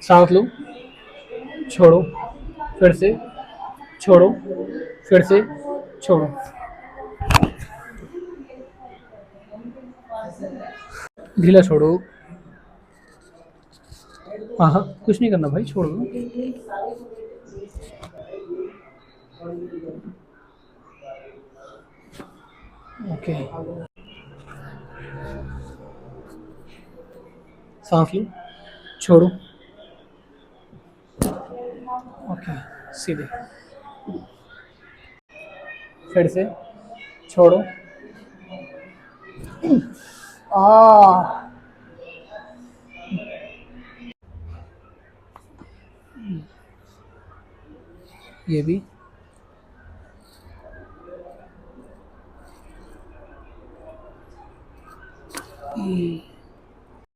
सांस लो, छोड़ो, फिर से छोड़ो, फिर से छोड़ो। ढीला छोड़ो। हाँ हाँ, कुछ नहीं करना भाई, छोड़ दो। ओके। सांस लो, छोड़ो। ओके, सीधे, फिर से छोड़ो। आ, ये भी